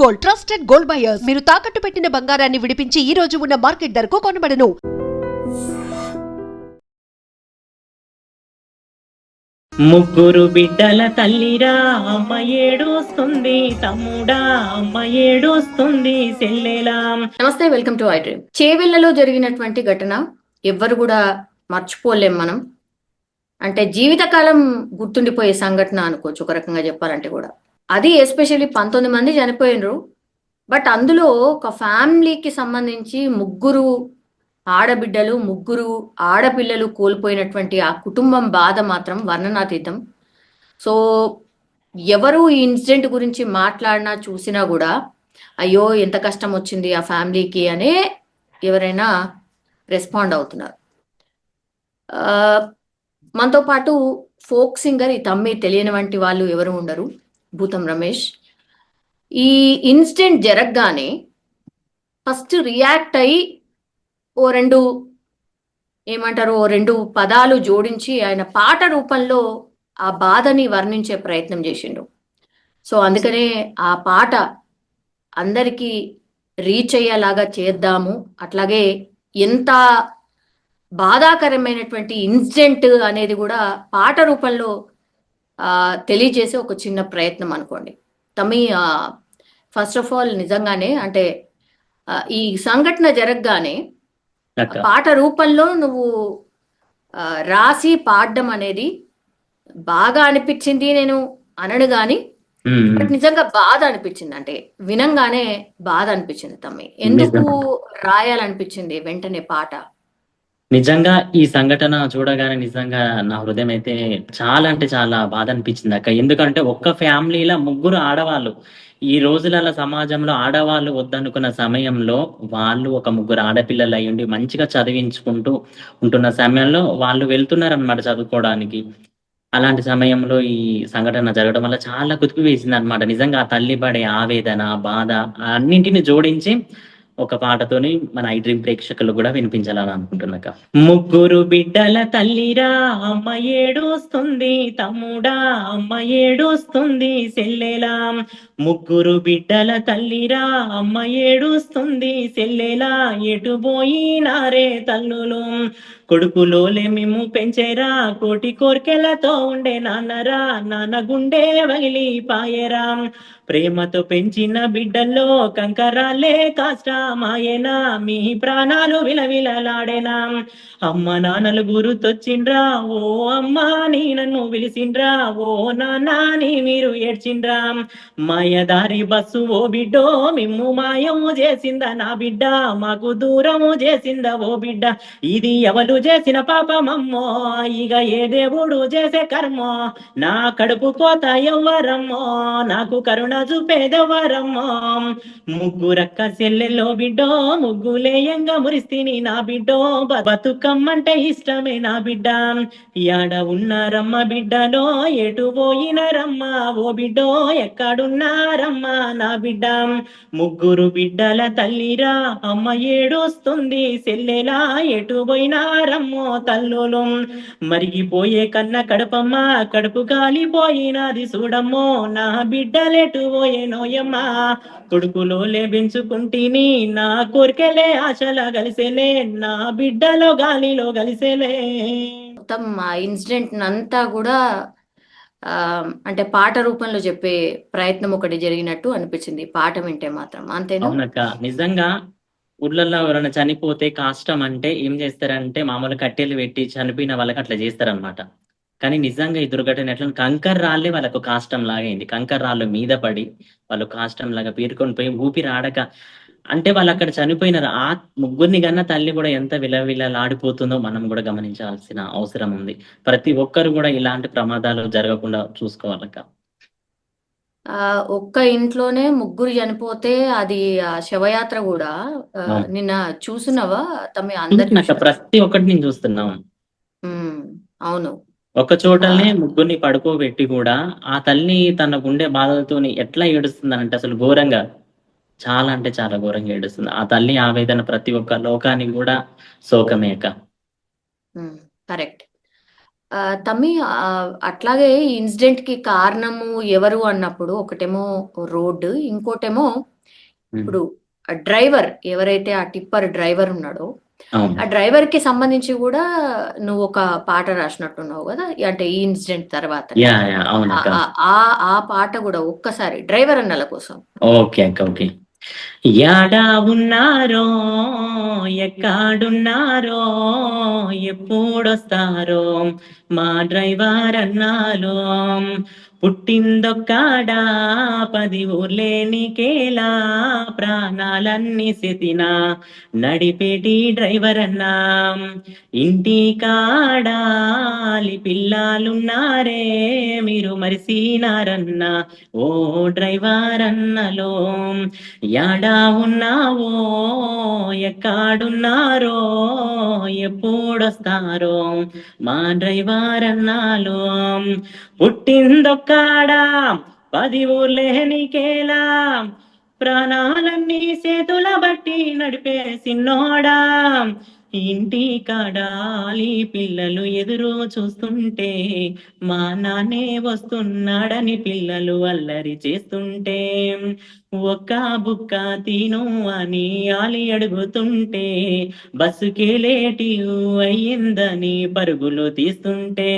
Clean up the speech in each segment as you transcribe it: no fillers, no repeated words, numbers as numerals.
Gold, trusted gold buyers. మీరు తాకట్టు పెట్టిన బంగారాన్ని విడిపించి ఈ రోజు ఉన్న మార్కెట్ ధరకు కొనబడను. ముగ్గురు బిడ్డల తల్లిరా అమ్మ ఏడుస్తుంది, తమ్ముడా అమ్మ ఏడుస్తుంది, సెల్లెలా. నమస్తే, వెల్కమ్ టు ఐ డ్రీమ్. చేవెళ్లలో జరిగినటువంటి ఘటన ఎవ్వరు కూడా మర్చిపోలేం మనం. అంటే జీవితకాలం గుర్తుండిపోయే సంఘటన అనుకోవచ్చు ఒక రకంగా చెప్పాలంటే కూడా. అది ఎస్పెషల్లీ 19 మంది చనిపోయినరు. బట్ అందులో ఒక ఫ్యామిలీకి సంబంధించి ముగ్గురు ఆడబిడ్డలు, ముగ్గురు ఆడపిల్లలు కోల్పోయినటువంటి ఆ కుటుంబం బాధ మాత్రం వర్ణనాతీతం. సో ఎవరు ఈ ఇన్సిడెంట్ గురించి మాట్లాడినా చూసినా కూడా అయ్యో ఎంత కష్టం వచ్చింది ఆ ఫ్యామిలీకి అనే ఎవరైనా రెస్పాండ్ అవుతున్నారు. మనతో పాటు ఫోక్ సింగర్ ఈ తమ్మి తెలియని వంటి వాళ్ళు ఎవరు ఉండరు, భూతం రమేష్. ఈ ఇన్సిడెంట్ జరగగానే ఫస్ట్ రియాక్ట్ అయ్యి ఓ రెండు పదాలు జోడించి ఆయన పాట రూపంలో ఆ బాధని వర్ణించే ప్రయత్నం చేసిండు. సో అందుకనే ఆ పాట అందరికీ రీచ్ అయ్యేలాగా చేద్దాము, అట్లాగే ఎంత బాధాకరమైనటువంటి ఇన్సిడెంట్ అనేది కూడా పాట రూపంలో తెలియజేసే ఒక చిన్న ప్రయత్నం అనుకోండి. తమ్మి, ఫస్ట్ ఆఫ్ ఆల్ నిజంగానే అంటే ఈ సంఘటన జరగగానే పాట రూపంలో నువ్వు రాసి పాడడం అనేది బాగా అనిపించింది. నేను అనను గాని బట్ నిజంగా బాధ అనిపించింది. అంటే వినంగానే బాధ అనిపించింది. తమ్మి, ఎందుకు రాయాలనిపించింది వెంటనే పాట? నిజంగా ఈ సంఘటన చూడగానే నిజంగా నా హృదయం అయితే చాలా అంటే చాలా బాధ అనిపించింది అక్క. ఎందుకంటే ఒక్క ఫ్యామిలీలో ముగ్గురు ఆడవాళ్ళు, ఈ రోజులలో సమాజంలో ఆడవాళ్ళు వద్దనుకున్న సమయంలో వాళ్ళు ఒక ముగ్గురు ఆడపిల్లలు అయ్యుండి మంచిగా చదివించుకుంటూ ఉంటున్న సమయంలో వాళ్ళు వెళ్తున్నారనమాట చదువుకోవడానికి. అలాంటి సమయంలో ఈ సంఘటన జరగడం వల్ల చాలా కుదిపి వేసింది అనమాట. నిజంగా ఆ తల్లి పడే ఆవేదన, బాధ అన్నింటిని జోడించి ఒక పాటతోని మన ఐ డ్రీమ్ ప్రేక్షకులు కూడా వినిపించాలని అనుకుంటున్నాక. ముగ్గురు బిడ్డల తల్లిరా అమ్మ ఏడుస్తుంది, తమ్ముడా అమ్మ ఏడుస్తుంది, సెల్లెలా. ముగ్గురు బిడ్డల తల్లిరా అమ్మ ఏడుస్తుంది, సెల్లెలా. ఎటు పోయినారే తల్లులు, కొడుకులోలే మేము పెంచేరా, కోటి కోర్కెలతో ఉండే నాన్నరా, నాన్న గుండె వగిలి పాయరా. ప్రేమతో పెంచిన బిడ్డల్లో కంకరాలే కాష్టమాయేనా, మీ ప్రాణాలు విలవిలలాడేనా. అమ్మ నాన్నలు గుర్తొచ్చిండ్రా, ఓ అమ్మ నీ నన్ను పిలిచిండ్రా, ఓ నాన్న నీ మీరు ఏడ్చిండ్రా. మాయదారి బస్సు ఓ బిడ్డో మిమ్ము మాయము చేసిందా నా బిడ్డ, మాకు దూరము చేసిందా ఓ బిడ్డ. ఇది ఎవరు చేసిన పాపమమ్మో, ఇక ఏ దేవుడు చేసే కర్మో, నా కడుపు కోత ఎవ్వరమ్మో, నాకు కరుణ చూపేదెవ్వరమ్మో. ముగ్గురక్క చెల్లెల్లో బిడ్డో, ముగ్గులేయంగా మురిస్తిని నా బిడ్డో, బతుకమ్మంటే ఇష్టమే నా బిడ్డ. యాడ ఉన్నారమ్మ బిడ్డలో, ఎటు పోయినారమ్మ ఓ బిడ్డో, ఎక్కడున్నారమ్మ నా బిడ్డ. ముగ్గురు బిడ్డల తల్లిరా అమ్మ ఏడుస్తుంది, సెల్లెలా ఎటు పోయినారమ్మో తల్లులు. మరిగిపోయే కన్న కడుపమ్మ, కడుపు కాలిపోయినది చూడమ్మో, నా బిడ్డలెటు పోయేనోయమ్మా. కొడుకులోలే పెంచుకుంటేని, నా కోరికలే ఆశలా కలిసేలే, నా బిడ్డలో గాలిలో కలిసేలే. మొత్తం ఆ ఇన్సిడెంట్ అంతా కూడా అంటే పాట రూపంలో చెప్పే ప్రయత్నం ఒకటి జరిగినట్టు అనిపించింది పాట వింటే మాత్రం. అంతేనా? అవునక్క. నిజంగా ఊర్లలో ఎవరైనా చనిపోతే కాష్టం అంటే ఏం చేస్తారంటే మామూలు కట్టెలు పెట్టి చనిపోయిన వాళ్ళకి అట్లా చేస్తారనమాట. కానీ నిజంగా ఈ దుర్ఘటన ఎట్లా, కంకర్ రాళ్ళే వాళ్ళకు కాష్టం లాగా అయింది. కంకర్ రాళ్ళు మీద పడి వాళ్ళు కాష్టం లాగా పేరుకొని పోయి ఊపిరి ఆడక, అంటే వాళ్ళు అక్కడ చనిపోయినారు. ఆ ముగ్గురిని కన్నా తల్లి కూడా ఎంత విలవిలలాడిపోతుందో మనం కూడా గమనించాల్సిన అవసరం ఉంది. ప్రతి ఒక్కరు కూడా ఇలాంటి ప్రమాదాలు జరగకుండా చూసుకోవాలక్క. ఒక్క ఇంట్లోనే ముగ్గురు చనిపోతే అది శవయాత్ర కూడా నిన్న చూసినవా తమ్మి? అందరు ప్రతి ఒక్కటి నేను చూస్తున్నాం. అవును, ఒక చోటనే ముగ్గురిని పడుకోబెట్టి కూడా ఆ తల్లి తన గుండె బాధలతోని ఎట్లా ఏడుస్తుందనంటే అసలు ఘోరంగా, చాలా అంటే చాలా ఘోరంగా ఏడుస్తుంది. ఆ తల్లి ఆవేదన ప్రతి ఒక్క లోకానికి కూడా శోకమేక. కరెక్ట్. తమ్మి, అట్లాగే ఈ ఇన్సిడెంట్ కి కారణము ఎవరు అన్నప్పుడు ఒకటేమో రోడ్డు, ఇంకోటేమో ఇప్పుడు ఆ డ్రైవర్ ఎవరైతే ఆ టిప్పర్ డ్రైవర్ ఉన్నాడో అవును. ఆ డ్రైవర్ కి సంబంధించి కూడా నువ్వు ఒక పాట రాసినట్టున్నావు కదా, అంటే ఈ ఇన్సిడెంట్ తర్వాత యా యా అవునక్క. ఆ పాట కూడా ఒక్కసారి డ్రైవర్ అన్నల కోసం. ఓకే అక్క, ఓకే. యాడా ఉన్నారో, ఎక్కడున్నారో, ఎప్పుడొస్తారో మా డ్రైవర్ అన్నాలో. పుట్టిందొక్కాడా 10 ఊర్లేనికేలా, ప్రాణాలన్నీ సెతిన నడిపేటి డ్రైవర్ అన్నా. ఇంటి కాడాలి పిల్లాలున్నారే, మీరు మరిసినారన్నా ఓ డ్రైవర్ అన్నలో. యాడా ఉన్నావో, ఎక్కడున్నారో, ఎప్పుడొస్తారో మా డ్రైవర్ అన్నాలో. పుట్టిందొక్కాడా 10 ఊర్లేనికేలా, ప్రాణాలన్నీ చేతుల బట్టి నడిపే సిన్నోడా. ఇంటి కాడాలి పిల్లలు ఎదురు చూస్తుంటే, మా నాన్నే వస్తున్నాడని పిల్లలు అల్లరి చేస్తుంటే, ఒక్క బుక్క తిను అని ఆలి అడుగుతుంటే, బస్సుకే లేటి అయ్యిందని పరుగులు తీస్తుంటే,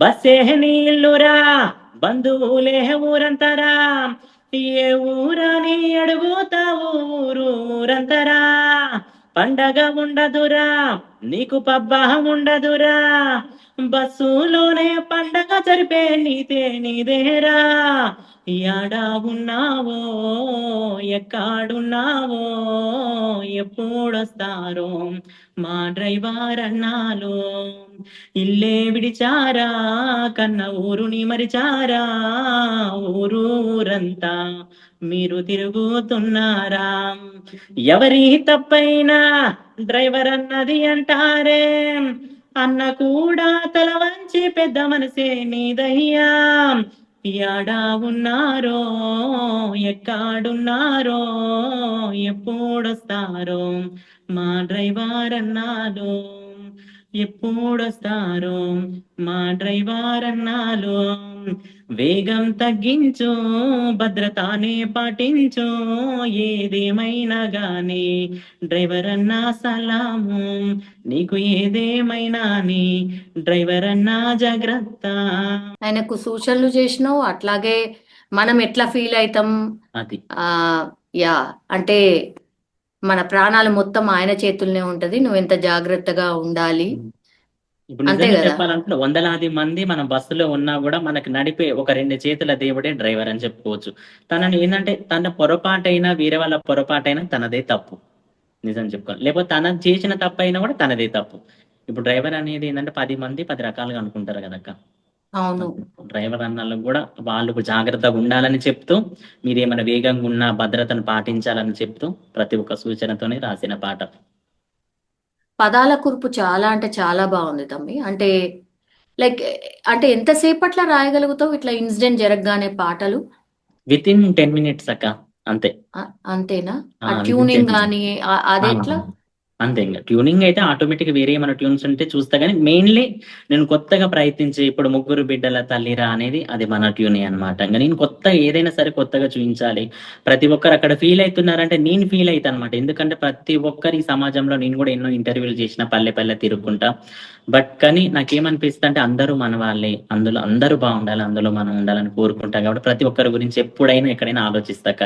బస్సే నీళ్ళురా బంధువులే ఊరంతరా, ఏ ఊరని అడుగుతావు ఊరంతరా. పండగ ఉండదురా నీకు పబ్బా ఉండదురా, బస్సులోనే పండగ జరిపే నీదేరా. యాడా ఉన్నావో, ఎక్కడున్నావో, ఎప్పుడొస్తారో మా డ్రైవర్ అన్నాలో. ఇల్లే విడిచారా కన్న ఊరుని మరిచారా, ఊరంతా మీరు తిరుగుతున్నారా. ఎవరి తప్పైనా డ్రైవర్ అన్నది అంటారే, అన్న కూడా తల వంచి పెద్ద మనసే నీదయ్యా. యాడా ఉన్నారో, ఎక్కడున్నారో, ఎప్పుడొస్తారో మా డ్రైవర్ అన్నాలో. ఎప్పుడొస్తారో మా డ్రైవర్ అన్నాలో. వేగం తగ్గించు, భద్రతానే పాటించు, ఏదేమైనా గాని డ్రైవర్ అన్నా సలాము, నీకు ఏదేమైనా నీ డ్రైవర్ అన్నా జాగ్రత్త. ఆయనకు సూచనలు చేసినావు, అట్లాగే మనం ఎట్లా ఫీల్ అవుతాం. అది యా, అంటే మన ప్రాణాలు మొత్తం ఆయన చేతుల్లోనే ఉంటది, నువ్వు ఎంత జాగ్రత్తగా ఉండాలి. ఇప్పుడు అంతే నిజంగా కదా. చెప్పాలంటే వందలాది మంది మన బస్సులో ఉన్నా కూడా మనకి నడిపే ఒక 2 చేతుల దేవుడే డ్రైవర్ అని చెప్పుకోవచ్చు. తనని ఏంటంటే తన పొరపాటైనా వేరే వాళ్ళ పొరపాటైనా తనదే తప్పు, నిజం చెప్పుకోవాలి. లేకపోతే తన చేసిన తప్పు అయినా కూడా తనదే తప్పు. ఇప్పుడు డ్రైవర్ అనేది ఏంటంటే 10 మంది 10 రకాలుగా అనుకుంటారు కదక్క. అవును. డ్రైవర్ అన్నలకు కూడా వాళ్ళకు జాగ్రత్తగా ఉండాలని చెప్తూ, మీరేమైనా వేగంగా ఉన్న భద్రతను పాటించాలని చెప్తూ ప్రతి ఒక్క సూచనతోనే రాసిన పాట. పదాల కూర్పు చాలా అంటే చాలా బాగుంది తమ్మి. అంటే లైక్, అంటే ఎంతసేపట్లా రాయగలుగుతావు ఇట్లా ఇన్సిడెంట్ జరగగానే పాటలు? విత్ ఇన్ 10 minutes అక్క, అంతే. అంతేనా? ఆ విత్ ఇన్ 10 ట్యూనింగ్ minutes. కానీ అదెట్లా? అంతే. ఇంక ట్యూనింగ్ అయితే ఆటోమేటిక్ వేరే ఏమైనా ట్యూన్స్ ఉంటే చూస్తా గానీ, మెయిన్‌లీ నేను కొత్తగా ప్రయత్నించి ఇప్పుడు 'ముగ్గురు బిడ్డల తల్లిరా' అనేది అది మన ట్యూనే అన్నమాట. ఇంక నేను కొత్తగా ఏదైనా సరే కొత్తగా చూయించాలి. ప్రతి ఒక్కరు అక్కడ ఫీల్ అయితున్నారంటే నేను ఫీల్ అయితా అన్నమాట. ఎందుకంటే ప్రతి ఒక్కరు ఈ సమాజంలో నేను కూడా ఎన్నో ఇంటర్వ్యూలు చేసిన పల్లె పల్లె తిరుగుకుంటా. కానీ నాకేమనిపిస్తదంటే అందరూ మన వాళ్ళే. అందులో అందరూ బాగుండాలి. అందులో మనం ఉండాలని కోరుకుంటా కాబట్టి ప్రతి ఒక్కరి గురించి ఎప్పుడైనా ఎక్కడైనా ఆలోచిస్తాక.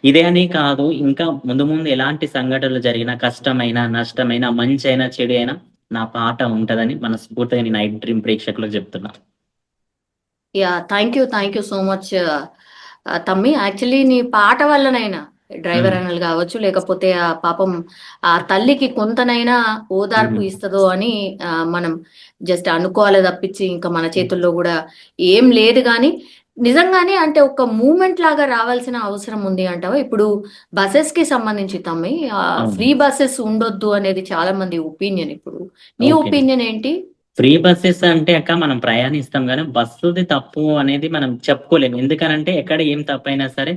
ఇదే అని కాదు, ఇంకా ముందు ముందు ఎలాంటి సంఘటనలు జరిగినా, కష్టమైనా, నష్టమైనా, మంచైనా, చెడు అయినా నా పాట ఉంటదని మనస్ఫూర్తిగా నేను నైట్ డ్రీమ్ ప్రేక్షకులకు చెప్తున్నా. Yeah, thank you so much తమ్మి. యాక్చువల్లీ నీ పాట వల్లనైనా డ్రైవర్ హ్మ్. అనలు కావచ్చు, లేకపోతే ఆ పాపం ఆ తల్లికి కొంతనైనా ఓదార్పు హ్మ్. ఇస్తుందో అని మనం జస్ట్ అనుకోవాలి తప్పించి ఇంకా మన హ్మ్. చేతుల్లో కూడా ఏం లేదు. కానీ నిజంగానే అంటే ఒక మూమెంట్ లాగా రావాల్సిన అవసరం ఉంది అంటావా? ఇప్పుడు బసెస్ కి సంబంధించి తమ్మి, అవును. ఫ్రీ బస్సెస్ ఉండొద్దు అనేది చాలా మంది ఒపీనియన్. ఇప్పుడు నీ ఓకే. ఒపీనియన్ ఏంటి? ఫ్రీ బస్సెస్ అంటే అక్క మనం ప్రయాణిస్తాం కానీ బస్సుది తప్పు అనేది మనం చెప్పుకోలేము. ఎందుకనంటే ఎక్కడ ఏం తప్పైనా సరే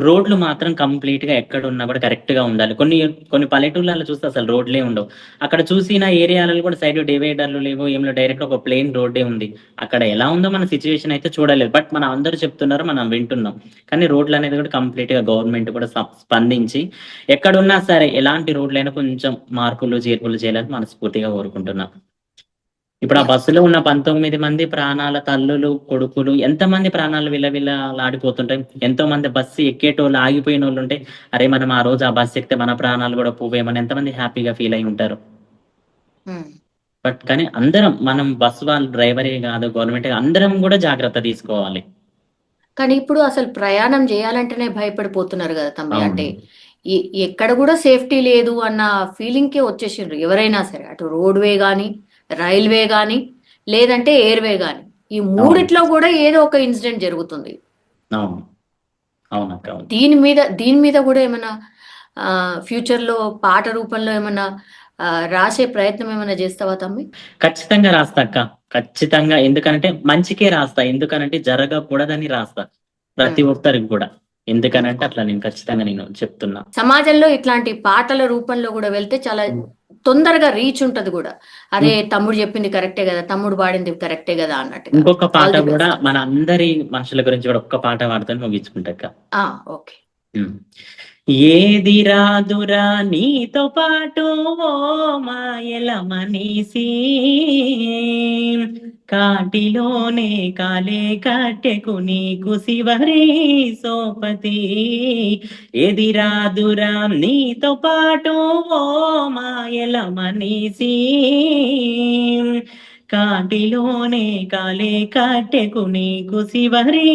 రోడ్లు మాత్రం కంప్లీట్ గా ఎక్కడ ఉన్నా కూడా కరెక్ట్ గా ఉండాలి. కొన్ని కొన్ని పల్లెటూళ్ళలో చూస్తే అసలు రోడ్లే ఉండవు. అక్కడ చూసిన ఏరియాలలో కూడా సైడ్ డివైడర్లు లేవు, ఏం లేవు, డైరెక్ట్ ఒక ప్లేన్ రోడ్డే ఉంది. అక్కడ ఎలా ఉందో మన సిచ్యువేషన్ అయితే చూడలేదు. బట్ మనం అందరూ చెప్తున్నారు, మనం వింటున్నాం. కానీ రోడ్లు అనేది కూడా కంప్లీట్ గా గవర్నమెంట్ కూడా స్పందించి ఎక్కడున్నా సరే ఎలాంటి రోడ్లైనా కొంచెం మార్పులు చేర్పులు చేయాలని మనస్ఫూర్తిగా కోరుకుంటున్నాం. ఇప్పుడు ఆ బస్సులో ఉన్న 19 మంది ప్రాణాల తల్లులు, కొడుకులు, ఎంతమంది ప్రాణాలు విలవిలలాడిపోతుంటాయి. ఎంతో మంది బస్సు ఎక్కేటోళ్ళు, ఆగిపోయిన వాళ్ళు ఉంటే అరే మనం ఆ రోజు ఆ బస్సు ఎక్కితే మన ప్రాణాలు కూడా పోవేమని ఎంతమంది హ్యాపీగా ఫీల్ అయి ఉంటారు. బట్ కానీ అందరం, మనం బస్సు వాళ్ళు డ్రైవరే కాదు, గవర్నమెంట్ అందరం కూడా జాగ్రత్త తీసుకోవాలి. కానీ ఇప్పుడు అసలు ప్రయాణం చేయాలంటేనే భయపడిపోతున్నారు కదా తమ్మి. అవును. అంటే ఎక్కడ కూడా సేఫ్టీ లేదు అన్న ఫీలింగ్కే వచ్చేసిండ్రు ఎవరైనా సరే. అటు రోడ్వే కానీ, రైల్వే కానీ, లేదంటే ఎయిర్వే కానీ, ఈ మూడిట్లో కూడా ఏదో ఒక ఇన్సిడెంట్ జరుగుతుంది. అవును అవునక్క, అవును. దీని మీద కూడా ఏమైనా ఫ్యూచర్ లో పాట రూపంలో ఏమైనా రాసే ప్రయత్నం ఏమైనా చేస్తావా తమ్మి? ఖచ్చితంగా రాస్తా అక్క, ఖచ్చితంగా. ఎందుకంటే మంచికే రాస్తా, ఎందుకనంటే జరగకూడదని రాస్తా ప్రతి ఒక్కరికి కూడా. ఎందుకనంటే అట్లా నేను ఖచ్చితంగా నేను చెప్తున్నా. సమాజంలో ఇట్లాంటి పాటల రూపంలో కూడా వెళ్తే చాలా తొందరగా రీచ్ ఉంటది కూడా. అదే తమ్ముడు చెప్పింది కరెక్టే కదా, తమ్ముడు పాడింది కరెక్టే కదా అన్నట్టు. ఇంకొక పాట కూడా మన అందరి మనుషుల గురించి కూడా ఒక్క పాట పాడుతాను ముగించుకుంటాక. ఓకే. ఏది రాదురా నీతో పాటు ఓ మాయల మనీసి, కాటిలోనే కాలే కట్టెకు నీకు శివరి సోపతి. ఏది రాదురా నీతో పాటు ఓ మాయల మనీసి, కాటిలోనే కాలే కట్టెకు నీకు శివరి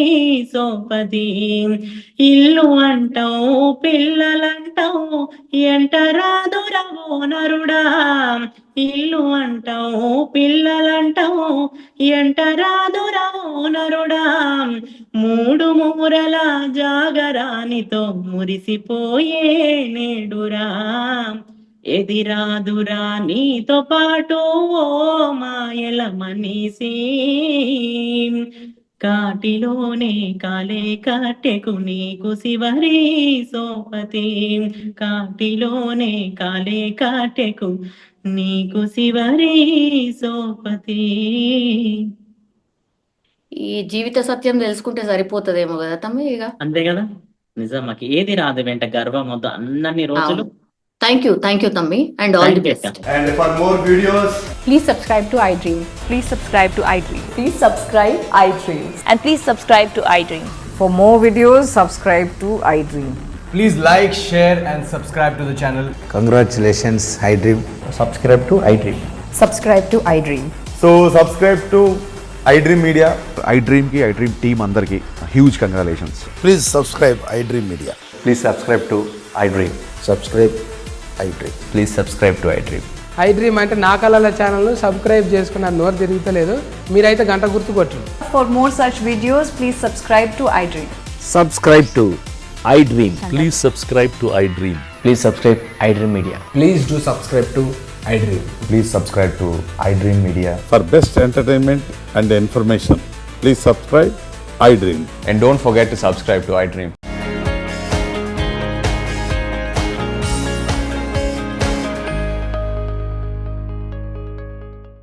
సోపతి. ఇల్లు అంటావు పిల్లలంటావు ఎంటరాదురా ఓ నరుడా, ఇల్లు అంటావు పిల్లలంటావు ఎంటరాదురా ఓ నరుడా. మూడు మూరల జాగరానితో మురిసిపోయే నేడురా, ఎదిరాదురా నీతో పాటు ఓ మాయల మనీసి, కాటిలోనే కాలే కట్టెకు నీకు శివరి సోపతి. కాటిలోనే కాలే కట్టెకు నీకు శివరి సోపతి. ఈ జీవిత సత్యం తెలుసుకుంటే సరిపోతుందేమో కదా తమ్మి. ఇక అంతే కదా, నిజానికి ఏది రాదు వెంట గర్వం వద్దు అన్నన్ని రోజులు. Thank you Tammi, and all the best. And for more videos, please subscribe to iDream. Please subscribe to iDream. Please subscribe iDream. And please subscribe to iDream. For more videos, subscribe to iDream. please like, share and subscribe to the channel. Congratulations, iDream. Subscribe to iDream. Subscribe to iDream. So subscribe to iDream Media. iDream team andarki huge congratulations. Please subscribe iDream Media. Please subscribe to iDream. Subscribe iDream. Please subscribe to iDream. iDream అంటే నా కళల ఛానల్ను subscribe చేసుకున్న నోరు తిరుగుతలేదు, మీరైతే గంట గుర్తు కొట్టండి. For more such videos, please subscribe to iDream. Subscribe to iDream. Please subscribe to iDream. Please subscribe iDream Media. Please do subscribe to iDream. Please subscribe to iDream Media. For best entertainment and information, please subscribe iDream. And don't forget to subscribe to iDream.